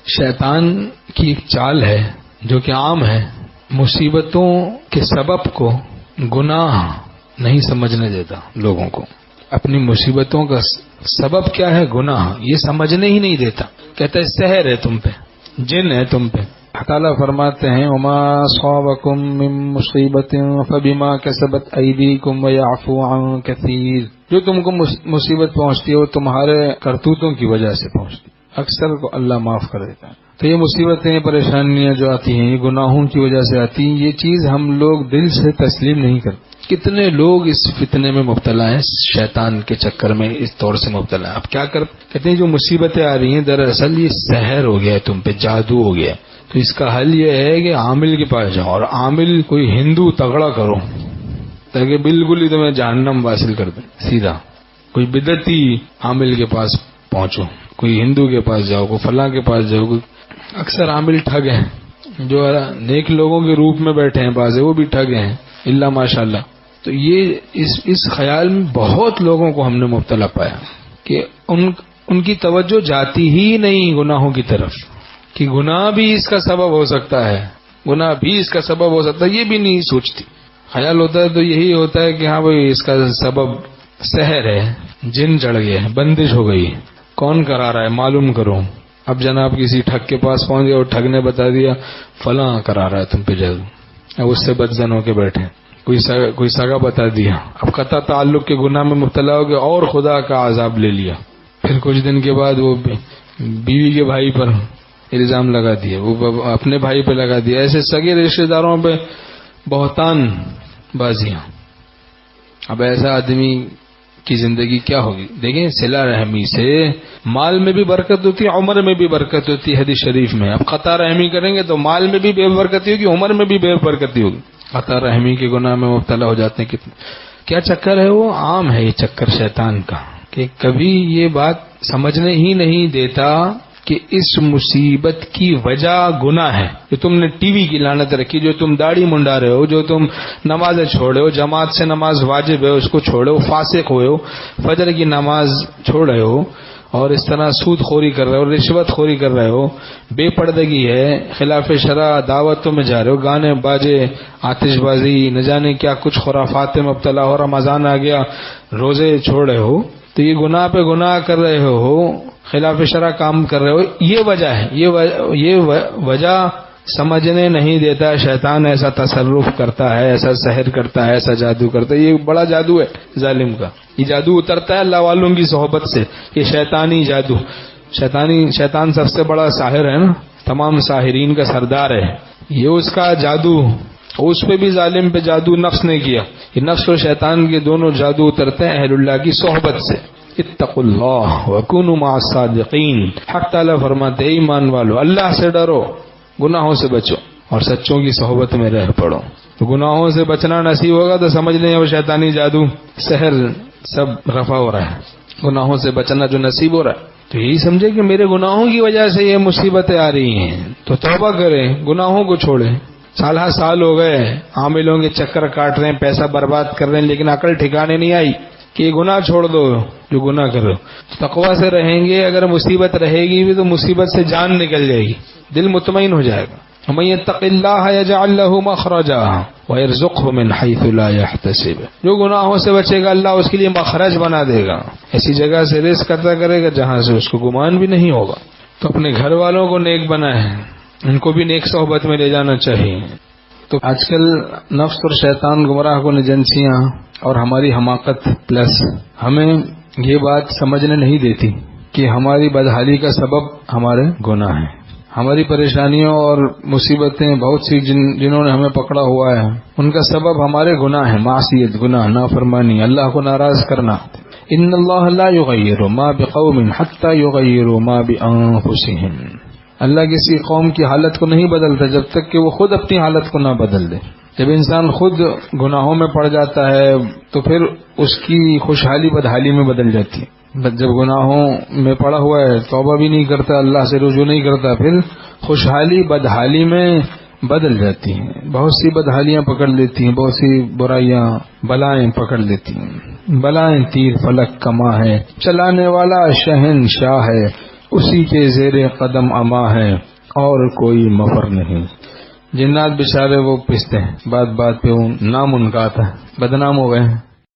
شیطان کی ایک چال ہے جو کہ عام ہے، مصیبتوں کے سبب کو گناہ نہیں سمجھنے دیتا لوگوں کو. اپنی مصیبتوں کا سبب کیا ہے؟ گناہ. یہ سمجھنے ہی نہیں دیتا. کہتا ہے سحر ہے تم پہ، جن ہے تم پہ. تعالیٰ فرماتے ہیں وما اصابکم من مصیبت فبما کسبت ایدیکم ویعفو عن کثیر. جو تم کو مصیبت پہنچتی ہے وہ تمہارے کرتوتوں کی وجہ سے پہنچتی ہے، اکثر کو اللہ معاف کر دیتا ہے. تو یہ مصیبتیں پریشانیاں جو آتی ہیں یہ گناہوں کی وجہ سے آتی ہیں. یہ چیز ہم لوگ دل سے تسلیم نہیں کرتے. کتنے لوگ اس فتنے میں مبتلا ہیں، شیطان کے چکر میں اس طور سے مبتلا ہیں. اب کیا کہتے ہیں جو مصیبتیں آ رہی ہیں دراصل یہ سحر ہو گیا ہے تم پہ، جادو ہو گیا. تو اس کا حل یہ ہے کہ عامل کے پاس جاؤ، اور عامل کوئی ہندو تگڑا کرو تاکہ بالکل ہی تمہیں جہنم حاصل کر دیں سیدھا. کوئی بدعتی عامل کے پاس پہنچو، کوئی ہندو کے پاس جاؤ، کوئی فلاں کے پاس جاؤ. اکثر عامل ٹھگ ہیں، جو نیک لوگوں کے روپ میں بیٹھے ہیں بعض وہ بھی ٹھگ ہیں اللہ ماشاء اللہ. تو یہ اس خیال میں بہت لوگوں کو ہم نے مبتلا پایا کہ ان کی توجہ جاتی ہی نہیں گناہوں کی طرف، کہ گناہ بھی اس کا سبب ہو سکتا ہے، گناہ بھی اس کا سبب ہو سکتا ہے، یہ بھی نہیں سوچتی. خیال ہوتا ہے تو یہی ہوتا ہے کہ ہاں بھائی اس کا سبب سحر ہے، جن چڑھ گئے، بندش ہو گئی. کون کرا رہا ہے معلوم کرو. اب جناب کسی ٹھگ کے پاس پہنچ گیا اور ٹھگ نے بتا دیا فلاں کرا رہا ہے تم پہ جادو. اب اس سے بدزن ہو کے بیٹھے. کوئی سگا بتا دیا، اب قطع تعلق کے گناہ میں مبتلا ہو گیا اور خدا کا عذاب لے لیا. پھر کچھ دن کے بعد وہ بیوی کے بھائی پر الزام لگا دیا، وہ اپنے بھائی پہ لگا دیا. ایسے سگے رشتے داروں پہ بہتان بازیاں. اب ایسا آدمی کی زندگی کیا ہوگی؟ دیکھیں صلہ رحمی سے مال میں بھی برکت ہوتی ہے، عمر میں بھی برکت ہوتی ہے حدیث شریف میں. اب قطع رحمی کریں گے تو مال میں بھی بے برکتی ہوگی، عمر میں بھی بے برکتی ہوگی. قطع رحمی کے گناہ میں مبتلا ہو جاتے ہیں. کتنے کیا چکر ہے، وہ عام ہے یہ چکر شیطان کا، کہ کبھی یہ بات سمجھنے ہی نہیں دیتا کہ اس مصیبت کی وجہ گناہ ہے. جو تم نے ٹی وی کی لعنت رکھی، جو تم داڑھی منڈا رہے ہو، جو تم نمازیں چھوڑے ہو، جماعت سے نماز واجب ہے اس کو چھوڑے ہو، فاسق ہوئے ہو، فجر کی نماز چھوڑ رہے ہو، اور اس طرح سود خوری کر رہے ہو، رشوت خوری کر رہے ہو، بے پردگی ہے، خلاف شرع دعوتوں میں جا رہے ہو، گانے باجے، آتش بازی، نہ جانے کیا کچھ خرافات میں مبتلا ہو، رمضان آ گیا روزے چھوڑ رہے ہو. تو یہ گناہ پہ گناہ کر رہے ہو، خلاف شرع کام کر رہے ہو. یہ وجہ ہے، یہ وجہ سمجھنے نہیں دیتا. شیطان ایسا تصرف کرتا ہے، ایسا سحر کرتا ہے، ایسا جادو کرتا ہے. یہ بڑا جادو ہے ظالم کا. یہ جادو اترتا ہے اللہ والوں کی صحبت سے. یہ شیطانی جادو، شیطان سب سے بڑا ساحر ہے نا، تمام ساحرین کا سردار ہے. یہ اس کا جادو، اس پہ بھی ظالم پہ جادو نفس نے کیا. یہ نفس اور شیطان کے دونوں جادو اترتے ہیں اہل اللہ کی صحبت سے. اتقوا اللہ وکونوا مع الصادقین. حق تعالیٰ فرماتے ہیں ایمان والو اللہ سے ڈرو، گناہوں سے بچو اور سچوں کی صحبت میں رہ پڑو. تو گناہوں سے بچنا نصیب ہوگا تو سمجھ لیں وہ شیطانی جادو سحر سب رفع ہو رہا ہے. گناہوں سے بچنا جو نصیب ہو رہا ہے، تو یہی سمجھے کہ میرے گناہوں کی وجہ سے یہ مصیبتیں آ رہی ہیں، تو توبہ کریں، گناہوں کو چھوڑیں. سال ہو گئے عاملوں کے چکر کاٹ رہے ہیں، پیسہ برباد کر رہے ہیں، لیکن عقل ٹھکانے نہیں آئی کہ یہ گناہ چھوڑ دو جو گناہ کر رہے ہو. تقویٰ سے رہیں گے، اگر مصیبت رہے گی بھی تو مصیبت سے جان نکل جائے گی، دل مطمئن ہو جائے گا. وَمَن يَتَّقِ اللَّهَ يَجْعَل لَّهُ مَخْرَجًا وَيَرْزُقْهُ مِنْ حَيْثُ لَا يَحْتَسِبُ. جو گناہوں سے بچے گا اللہ اس کے لیے مخرج بنا دے گا، ایسی جگہ سے رزق عطا کرے گا جہاں سے اس کو گمان بھی نہیں ہوگا. تو اپنے گھر والوں کو نیک بنائیں، ان کو بھی نیک صحبت میں لے جانا چاہیے. تو آج کل نفس اور شیطان گمراہ کن ایجنسیاں اور ہماری حماقت پلس ہمیں یہ بات سمجھنے نہیں دیتی کہ ہماری بدحالی کا سبب ہمارے گناہ ہیں. ہماری پریشانیوں اور مصیبتیں بہت سی جنہوں نے ہمیں پکڑا ہوا ہے ان کا سبب ہمارے گناہ ہیں، معصیت، گناہ، نافرمانی، اللہ کو ناراض کرنا. ان اللہ لا یغیر ما بقوم حتی یغیروا ما بانفسہم. اللہ کسی قوم کی حالت کو نہیں بدلتا جب تک کہ وہ خود اپنی حالت کو نہ بدل دے. جب انسان خود گناہوں میں پڑ جاتا ہے تو پھر اس کی خوشحالی بدحالی میں بدل جاتی ہے. جب گناہوں میں پڑا ہوا ہے، توبہ بھی نہیں کرتا، اللہ سے رجوع نہیں کرتا، پھر خوشحالی بدحالی میں بدل جاتی ہیں. بہت سی بدحالیاں پکڑ لیتی ہیں، بہت سی برائیاں، بلائیں پکڑ لیتی ہیں. بلائیں تیر فلک کما ہے، چلانے والا شہنشاہ ہے، اسی کے زیر قدم اما ہے اور کوئی مفر نہیں. جنات بیچارے وہ پستے ہیں، بات بات پہ نام ان کا آتا ہے، بدنام ہو گئے ہیں.